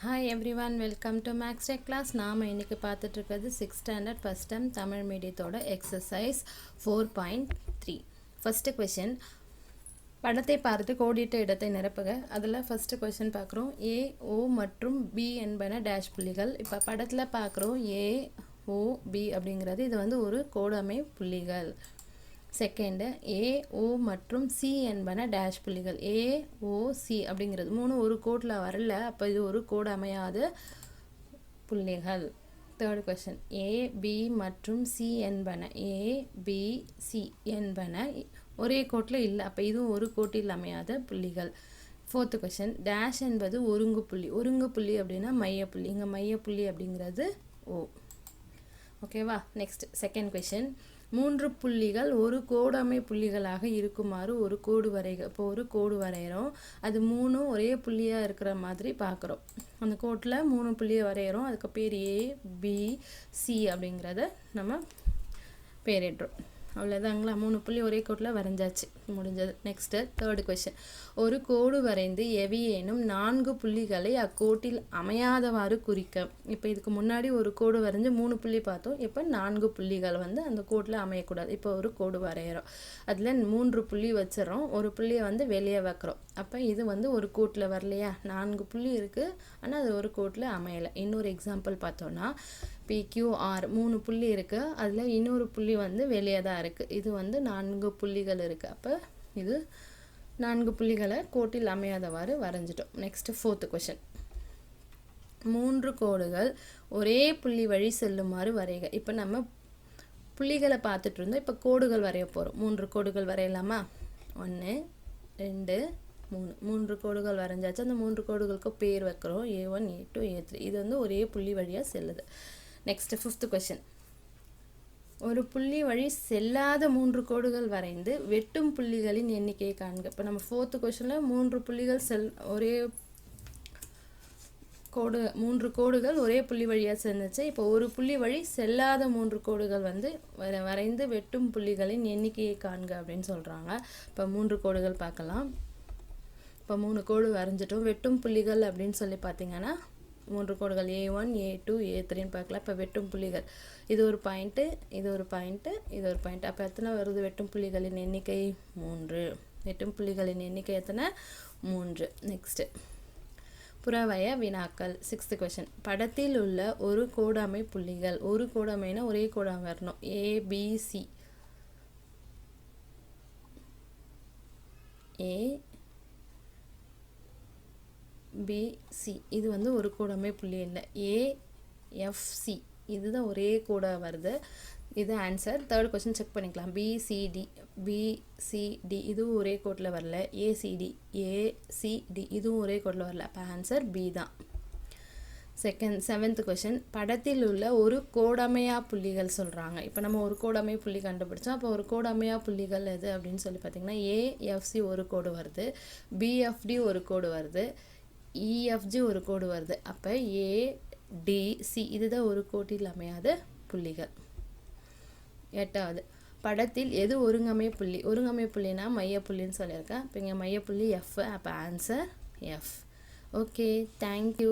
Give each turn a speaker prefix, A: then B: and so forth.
A: Hi everyone, welcome to Max Tech class. நாம் இன்னைக்கு பார்த்துட்டு இருக்கிறது 6th standard first term Tamil மீடியத்தோட exercise 4.3. first question, படத்தை பார்த்து கோடிட்ட இடத்தை நிரப்புக. அதில் first question பார்க்குறோம். A, O மற்றும் B என்பன டேஷ் புள்ளிகள். இப்போ படத்தில் பார்க்குறோம் A, O, B அப்படிங்கிறது இது வந்து ஒரு கோடமை புள்ளிகள். செகண்ட் ஏ ஓ மற்றும் சி என்பன டேஷ் புள்ளிகள். ஏ ஓ சி அப்படிங்கிறது மூணு ஒரு கோட்டில் வரல, அப்போ இது ஒரு கோடு அமையாத புள்ளிகள். தேர்ட் கொஸ்டின் ஏ பி மற்றும் சி என்பன ஏ பி சி என்பன ஒரே கோட்டில் இல்லை, அப்போ இதுவும் ஒரு கோட்டில் அமையாத புள்ளிகள். ஃபோர்த்து கொஸ்டின் டேஷ் என்பது ஒருங்கு புள்ளி. ஒருங்கு புள்ளி அப்படின்னா மையப்புள்ளி. இங்கே மையப்புள்ளி அப்படிங்கிறது ஓ. ஓகேவா? நெக்ஸ்ட் செகண்ட் கொஸ்டின் மூன்று புள்ளிகள் ஒரு கோடமை புள்ளிகளாக இருக்குமாறு ஒரு கோடு வரைக. இப்போ ஒரு கோடு வரைகிறோம், அது மூணும் ஒரே புள்ளியாக இருக்கிற மாதிரி பார்க்குறோம். அந்த கோட்டில் மூணு புள்ளியை வரைகிறோம், அதுக்கு பேர் ஏ பி சி அப்படிங்கிறத நம்ம பேரிடுறோம். அவ்வளோதாங்களா, மூணு புள்ளி ஒரே கோட்டில் வரைஞ்சாச்சு, முடிஞ்சது. நெக்ஸ்ட்டு தேர்டு கொஸ்டின் ஒரு கோடு வரைந்து எவையேனும் 4 புள்ளிகளை அக்கோட்டில் அமையாதவாறு குறிக்க. இப்போ இதுக்கு முன்னாடி ஒரு கோடு வரைஞ்சி 3 புள்ளி பார்த்தோம், இப்போ 4 புள்ளிகள் வந்து அந்த கோட்டில் அமையக்கூடாது. இப்போ ஒரு கோடு வரைகிறோம், அதில் 3 புள்ளி வச்சிடறோம், ஒரு புள்ளியை வந்து வெளியே வைக்கிறோம். அப்போ இது வந்து ஒரு கோட்டில் வரலையா, 4 புள்ளி இருக்குது ஆனால் அது ஒரு கோட்டில் அமையலை. இன்னொரு எக்ஸாம்பிள் பார்த்தோன்னா PQR 3 புள்ளி இருக்குது, அதில் இன்னொரு புள்ளி வந்து வெளியே தான் இருக்குது. இது வந்து 4 புள்ளிகள் இருக்குது, அப்போ இது 4 புள்ளிகளை கோட்டில் அமையாதவாறு வரைஞ்சிட்டோம். நெக்ஸ்ட் ஃபோர்த்து கொஸ்டின் 3 கோடுகள் ஒரே புள்ளி வழி செல்லுமாறு வரைக. இப்போ நம்ம புள்ளிகளை பார்த்துட்டு இருந்தோம், இப்போ கோடுகள் வரைய போகிறோம். 3 கோடுகள் வரையலாமா? 1 2 3 3 கோடுகள் வரைஞ்சாச்சு. அந்த 3 கோடுகளுக்கு பேர் வைக்கிறோம், A1 A2 A3. இது வந்து ஒரே புள்ளி வழியாக செல்லுது. நெக்ஸ்ட் ஃபிஃப்த் கொஸ்டின் ஒரு புள்ளி வழி செல்லாத 3 கோடுகள் வரைந்து வெட்டும் புள்ளிகளின் எண்ணிக்கையை காண்க. இப்போ நம்ம ஃபோர்த்து கொஸ்டினில் 3 புள்ளிகள் ஒரே கோடு 3 கோடுகள் ஒரே புள்ளி வழியாக சென்றுச்சு. இப்போ ஒரு புள்ளி வழி செல்லாத 3 கோடுகள் வந்து வரைந்து வெட்டும் புள்ளிகளின் எண்ணிக்கையை காண்க அப்படின்னு சொல்கிறாங்க. இப்போ 3 கோடுகள் பார்க்கலாம். இப்போ 3 கோடு வரைஞ்சிட்டோம். வெட்டும் புள்ளிகள் அப்படின்னு சொல்லி பார்த்தீங்கன்னா 3 கோடுகள் A1 A2 A3ன்னு பார்க்கலாம். இப்போ வெட்டும் புள்ளிகள் இது ஒரு பாயிண்ட்டு, இது ஒரு பாயிண்ட்டு, இது ஒரு பாயிண்ட். அப்போ எத்தனை வருது வெட்டும் புள்ளிகளின் எண்ணிக்கை? 3. வெட்டும் புள்ளிகளின் எண்ணிக்கை எத்தனை? 3. நெக்ஸ்ட்டு புறவய வினாக்கள். 6th கொஸ்டின் படத்தில் உள்ள ஒரு கோடாமை புள்ளிகள். ஒரு கோடாமைனா ஒரே கோடாமை வரணும். ABC ABC இது வந்து ஒரு கோடமை புள்ளி இல்லை. AFC இதுதான் ஒரே கோடாக வருது. இது ஆன்சர். தேர்ட் கொஸ்டின் செக் பண்ணிக்கலாம். BCD இதுவும் ஒரே கோட்டில் வரல. ACD இதுவும் ஒரே கோட்டில் வரல. அப்போ ஆன்சர் B தான். செவன்த் கொஸ்டின் படத்தில் உள்ள ஒரு கோடமையா புள்ளிகள் சொல்கிறாங்க. இப்போ நம்ம ஒரு கோடமை புள்ளி கண்டுபிடிச்சோம், அப்போ ஒரு கோடமையா புள்ளிகள் எது அப்படின்னு சொல்லி பார்த்தீங்கன்னா AFC ஒரு கோடு வருது, BFD ஒரு கோடு வருது, EFG ஒரு கோடு வருது. அப்போ ADC இதுதான் ஒரு கோட்டில் அமையாத புள்ளிகள். எட்டாவது படத்தில் எது ஒருங்கமை புள்ளி? ஒருங்கமை புள்ளினா மையப்புள்ளின்னு சொல்லியிருக்கேன். இப்போ இங்கே மையப்புள்ளி F, அப்போ ஆன்சர் F. Okay, thank you.